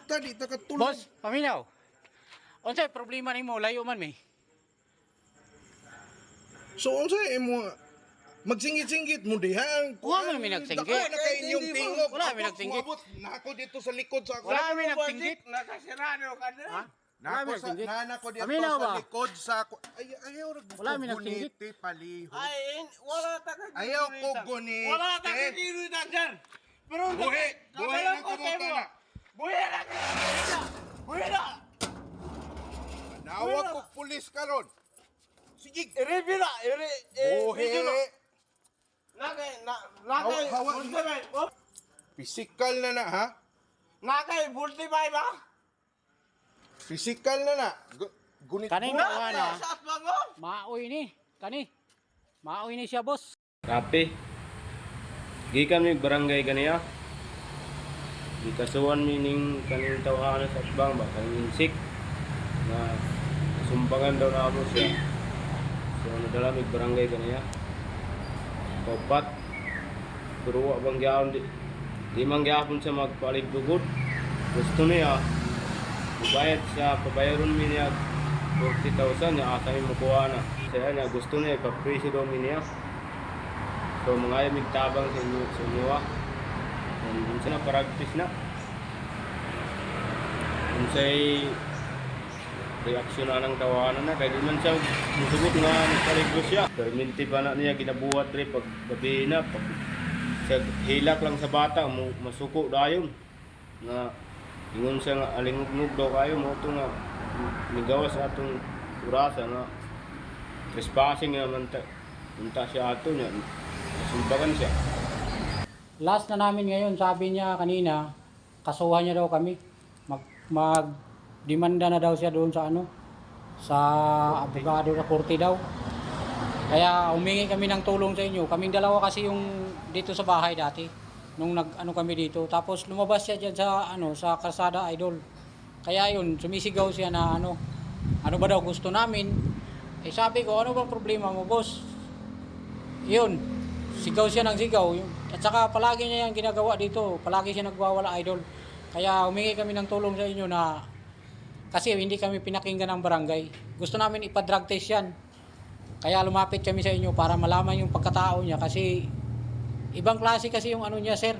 ta, di ta katulog. Boss, paminaw. Unsay problema nimo layo man mi? So, unsay mo magsingit-singit mo diha. Wala man mi nagsinggit. Dako na kay inyong tingog. Wala mi nagsinggit. Nako dito sa likod sa ako. Wala mi nagsinggit. Nakasirado ka na. Ha? Nako Wala mi sa nagsinggit. nako dito Paminaw sa ba? likod sa ako. Ayaw ra Wala mi nagsinggit. paliho. Wala ta ka. Ayaw ko gunit. Wala ta ka ginutan, sir. Pero Buhi kabalang na ko kabuta sa'yo. na. Buhi na. Buhi na. Nawag ko pulis karon. Sige. Iri na. Buhi. Nakay. Hawa- Multiply. Oh. Physical na ha? Nakay. Multiply ba? Physical na. Gunit Kaning mo. gawa na. Sa mo. Maoy ni. Kani. Maoy ni siya, boss. Kape. Gikan mi barangay kaniya. Gikasuan mi ning kaning tawahan sa atbang ba kaning insik na sumbangan daw na ako siya. So nadala mi barangay kaniya. Kapat pero wa bang gyapon di man gyapon sa magpaligdugod. Gusto niya bayad sa pabayaron mi niya 40,000 niya asa mi makuha na. Saya niya gusto niya ipapreso daw mi niya. So mga yung tabang sa inyo and na practice na unsay reaksyon na ng tawanan na kaya di man siya musugot nga nagkaligro siya perminti pa na niya ginabuhat rin pag gabi na pag siya hilak lang sa bata masuko dayon na ingon siya nga alingugnog daw kayo mo ito nga nigawas atong urasa na trespassing naman unta siya ato niya sumbagan siya. Last na namin ngayon, sabi niya kanina, kasuhan niya daw kami. Mag-demanda na daw siya doon sa sa abogado sa korte daw. Kaya humingi kami ng tulong sa inyo. Kaming dalawa kasi yung dito sa bahay dati nung kami dito. Tapos lumabas siya diyan sa sa kalsada, idol. Kaya yun, sumisigaw siya na ano ba daw gusto namin. Eh sabi ko, ano bang problema mo, boss? Yun, sigaw siya ng sigaw. At saka palagi niya yung ginagawa dito. Palagi siya nagwawala, idol. Kaya humingi kami ng tulong sa inyo na kasi hindi kami pinakinggan ng barangay. Gusto namin ipa-drug test yan. Kaya lumapit kami sa inyo para malaman yung pagkatao niya kasi ibang klase kasi yung niya, sir.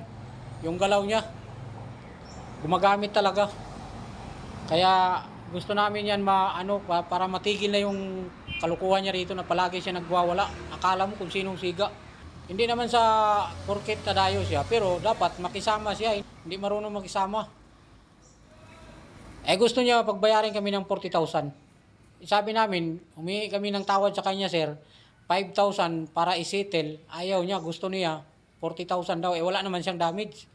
Yung galaw niya. Gumagamit talaga. Kaya gusto namin yan para matigil na yung kalukuhan niya rito na palagi siya nagwawala. Akala mo kung sinong siga. Hindi naman sa porket tadayo siya, pero dapat makisama siya. Hindi marunong makisama. Eh gusto niya pagbayarin kami ng 40,000. Sabi namin, humingi kami ng tawad sa kanya, sir. 5,000 para isettle. Ayaw niya, gusto niya 40,000 daw. Eh wala naman siyang damage.